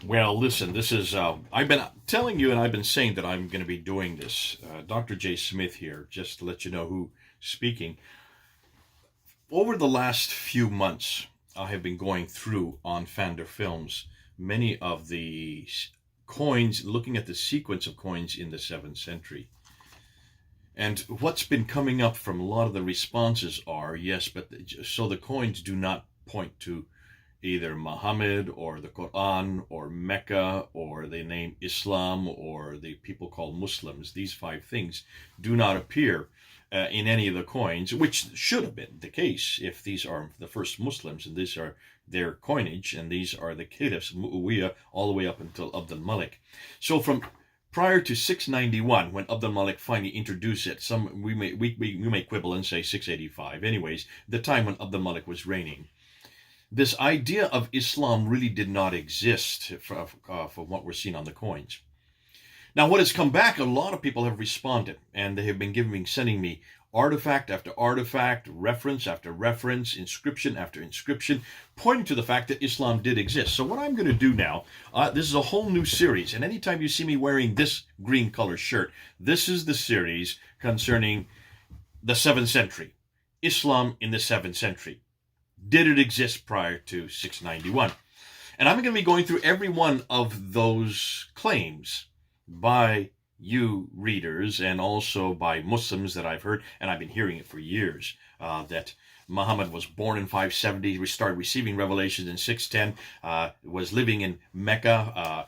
Well, listen, this is, I've been telling you and I've been saying that I'm going to be doing this. Dr. J. Smith here, just to let you know who's speaking. Over the last few months, I have been going through on Fander Films many of the coins, looking at the sequence of coins in the 7th century. And what's been coming up from a lot of the responses are yes, but so the coins do not point to either Muhammad or the Quran or Mecca or the name Islam or the people called Muslims. These five things do not appear in any of the coins, which should have been the case if these are the first Muslims and these are their coinage and these are the caliphs, Muawiyah, all the way up until Abdul Malik. So from prior to 691, when Abdul Malik finally introduced it, some we may quibble and say 685. Anyways, the time when Abdul Malik was reigning, this idea of Islam really did not exist for what we're seeing on the coins. Now, what has come back, a lot of people have responded, and they have been sending me artifact after artifact, reference after reference, inscription after inscription, pointing to the fact that Islam did exist. So what I'm going to do now, this is a whole new series, and anytime you see me wearing this green color shirt, this is the series concerning the 7th century, Islam in the 7th century. Did it exist prior to 691? And I'm going to be going through every one of those claims by you readers and also by Muslims that I've heard, and I've been hearing it for years, that Muhammad was born in 570, we started receiving revelations in 610, was living in Mecca,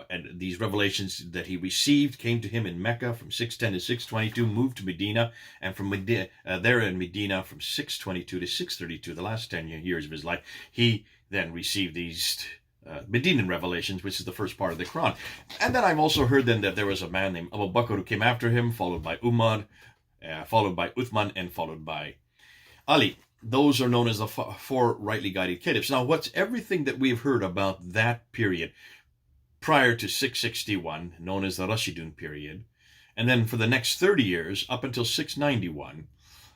and these revelations that he received came to him in Mecca from 610 to 622, moved to Medina, and from Medina, there in Medina from 622 to 632, the last 10 years of his life, he then received these Medinan revelations, which is the first part of the Quran. And then I've also heard then that there was a man named Abu Bakr who came after him, followed by Umar, followed by Uthman, and followed by Ali. Those are known as the four rightly guided caliphs. Now, what's everything that we've heard about that period prior to 661, known as the Rashidun period, and then for the next 30 years, up until 691,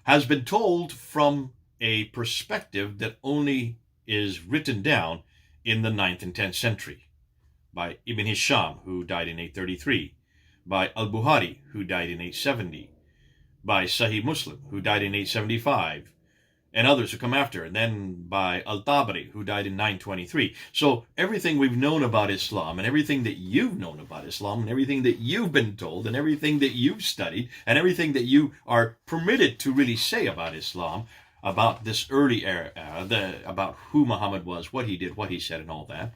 has been told from a perspective that only is written down in the 9th and 10th century by Ibn Hisham, who died in 833, by Al-Bukhari, who died in 870, by Sahih Muslim, who died in 875, and others who come after, and then by Al-Tabari, who died in 923. So everything we've known about Islam, and everything that you've known about Islam, and everything that you've been told, and everything that you've studied, and everything that you are permitted to really say about Islam, about this early era, about who Muhammad was, what he did, what he said, and all that,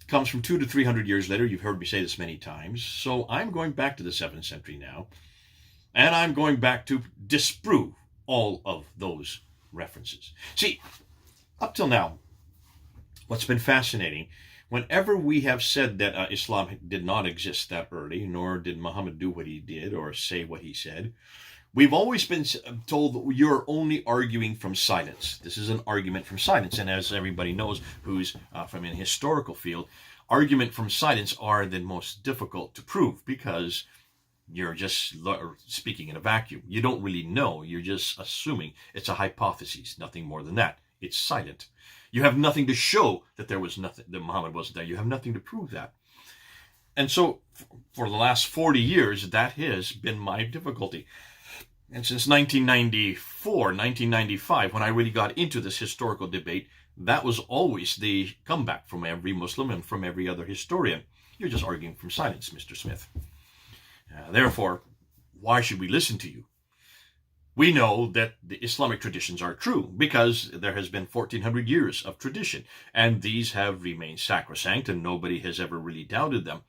comes from 200 to 300 years later. You've heard me say this many times. So I'm going back to the 7th century now, and I'm going back to disprove all of those references. See, up till now, what's been fascinating, whenever we have said that Islam did not exist that early, nor did Muhammad do what he did or say what he said, we've always been told that you're only arguing from silence. This is an argument from silence. And as everybody knows who's from a historical field, argument from silence are the most difficult to prove because you're just speaking in a vacuum. You don't really know. You're just assuming. It's a hypothesis, nothing more than that. It's silent. You have nothing to show that there was nothing, that Muhammad wasn't there. You have nothing to prove that. And so for the last 40 years, that has been my difficulty. And since 1994, 1995, when I really got into this historical debate, that was always the comeback from every Muslim and from every other historian. You're just arguing from silence, Mr. Smith. Therefore, why should we listen to you? We know that the Islamic traditions are true because there has been 1400 years of tradition, and these have remained sacrosanct, and nobody has ever really doubted them.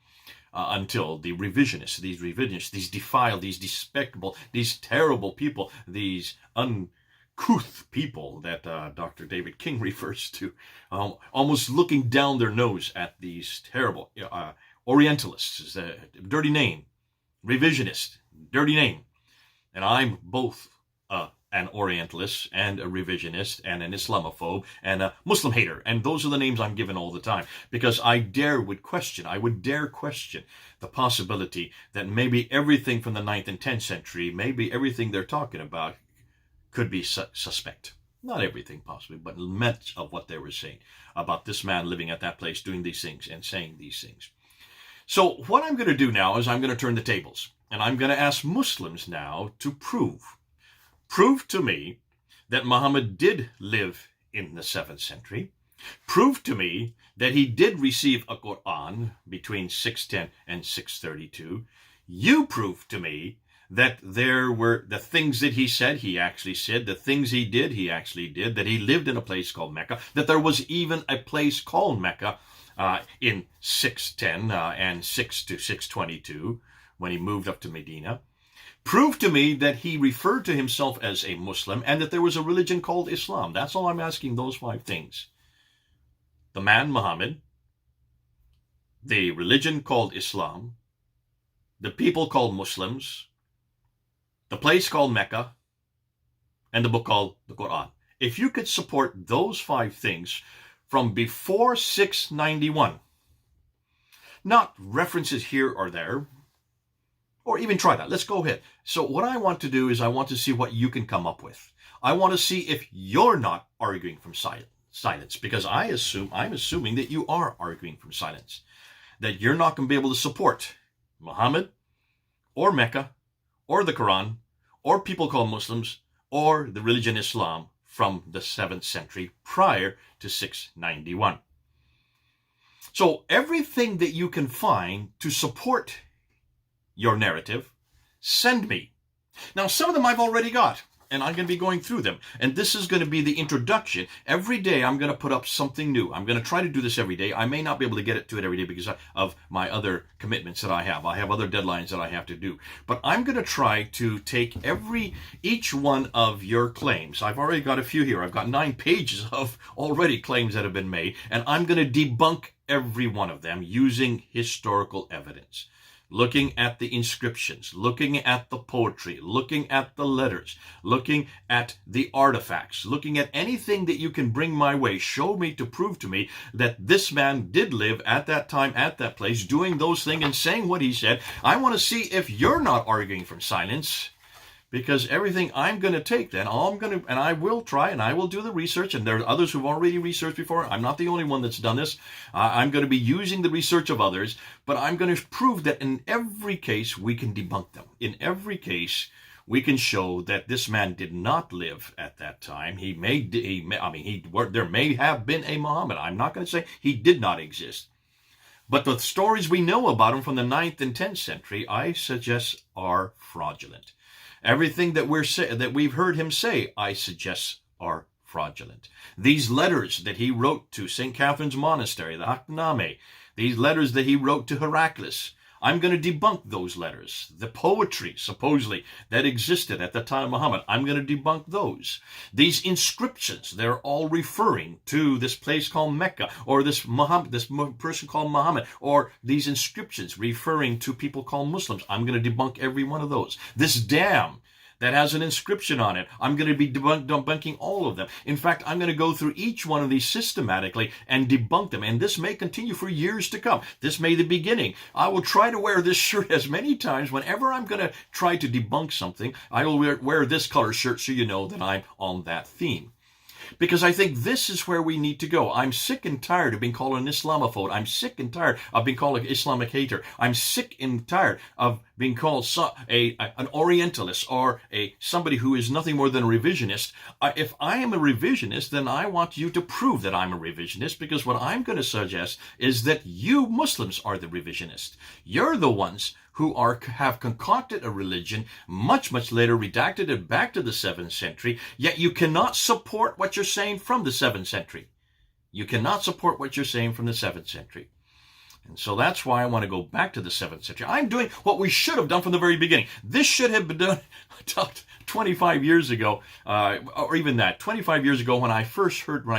Until the revisionists, these defiled, these despicable, these terrible people, these uncouth people that Dr. David King refers to, almost looking down their nose at these terrible Orientalists, dirty name, revisionist, dirty name. And I'm both an Orientalist and a revisionist and an Islamophobe and a Muslim hater. And those are the names I'm given all the time because I would dare question the possibility that maybe everything from the 9th and 10th century, maybe everything they're talking about could be suspect. not everything possibly, but much of what they were saying about this man living at that place, doing these things and saying these things. So what I'm going to do now is I'm going to turn the tables, and I'm going to ask Muslims now to prove to me that Muhammad did live in the 7th century. Prove to me that he did receive a Quran between 610 and 632. You prove to me that there were the things that he said, he actually said, the things he did, he actually did, that he lived in a place called Mecca, that there was even a place called Mecca in 610 and 6 to 622 when he moved up to Medina. Prove to me that he referred to himself as a Muslim and that there was a religion called Islam. That's all I'm asking, those 5 things. The man Muhammad, the religion called Islam, the people called Muslims, the place called Mecca, and the book called the Quran. If you could support those 5 things from before 691, not references here or there, or even try that. Let's go ahead. So what I want to do is I want to see what you can come up with. I want to see if you're not arguing from silence, because I'm assuming that you are arguing from silence, that you're not going to be able to support Muhammad or Mecca or the Quran or people called Muslims or the religion Islam from the 7th century prior to 691. So everything that you can find to support your narrative, send me. Now, some of them I've already got, and I'm going to be going through them. And this is going to be the introduction. Every day I'm going to put up something new. I'm going to try to do this every day. I may not be able to get to it every day because of my other commitments that I have. I have other deadlines that I have to do. But I'm going to try to take each one of your claims. I've already got a few here. I've got 9 pages of already claims that have been made. And I'm going to debunk every one of them using historical evidence. Looking at the inscriptions, looking at the poetry, looking at the letters, looking at the artifacts, looking at anything that you can bring my way, show me to prove to me that this man did live at that time, at that place, doing those things and saying what he said. I want to see if you're not arguing from silence, because everything I'm going to take then, and I will try and I will do the research, and there are others who've already researched before. I'm not the only one that's done this. I'm going to be using the research of others, but I'm going to prove that in every case we can debunk them. In every case, we can show that this man did not live at that time. There may have been a Muhammad. I'm not going to say he did not exist. But the stories we know about him from the 9th and 10th century, I suggest are fraudulent. Everything that we've heard him say, I suggest, are fraudulent. These letters that he wrote to St. Catherine's Monastery, the Hakname, these letters that he wrote to Heraclius, I'm going to debunk those letters. The poetry, supposedly, that existed at the time of Muhammad, I'm going to debunk those. These inscriptions, they're all referring to this place called Mecca, or this person called Muhammad, or these inscriptions referring to people called Muslims. I'm going to debunk every one of those. This dam that has an inscription on it, I'm going to be debunking all of them. In fact, I'm going to go through each one of these systematically and debunk them. And this may continue for years to come. This may be the beginning. I will try to wear this shirt as many times. Whenever I'm going to try to debunk something, I will wear this color shirt so you know that I'm on that theme. Because I think this is where we need to go. I'm sick and tired of being called an Islamophobe. I'm sick and tired of being called an Islamic hater. I'm sick and tired of being called an Orientalist or somebody who is nothing more than a revisionist. If I am a revisionist, then I want you to prove that I'm a revisionist, because what I'm going to suggest is that you Muslims are the revisionist. You're the ones who have concocted a religion, much later, redacted it back to the 7th century, yet you cannot support what you're saying from the 7th century. You cannot support what you're saying from the 7th century. And so that's why I want to go back to the 7th century. I'm doing what we should have done from the very beginning. This should have been done 25 years ago, or even that, 25 years ago when I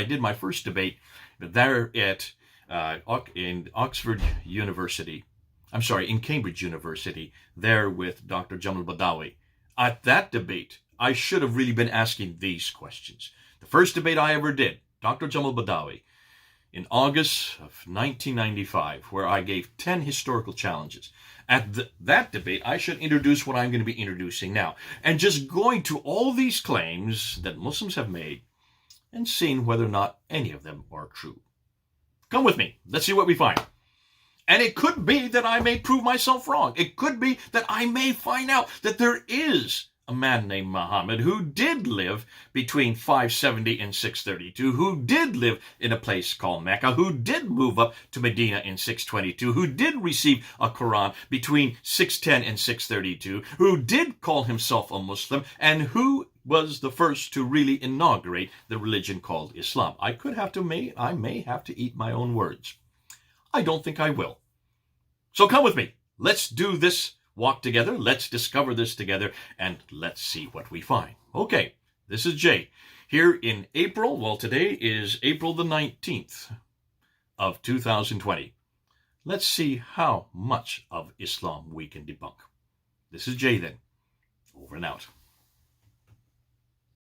did my first debate there in Oxford University. I'm sorry, in Cambridge University, there with Dr. Jamal Badawi. At that debate, I should have really been asking these questions. The first debate I ever did, Dr. Jamal Badawi, in August of 1995, where I gave 10 historical challenges. At that debate, I should introduce what I'm going to be introducing now. And just going to all these claims that Muslims have made, and seen whether or not any of them are true. Come with me. Let's see what we find. And it could be that I may prove myself wrong. It could be that I may find out that there is a man named Muhammad who did live between 570 and 632, who did live in a place called Mecca, who did move up to Medina in 622, who did receive a Quran between 610 and 632, who did call himself a Muslim, and who was the first to really inaugurate the religion called Islam. I may have to eat my own words. I don't think I will. So come with me. Let's do this walk together. Let's discover this together, and let's see what we find. Okay, this is Jay here in April. Well, today is April the 19th of 2020. Let's see how much of Islam we can debunk. This is Jay then. Over and out.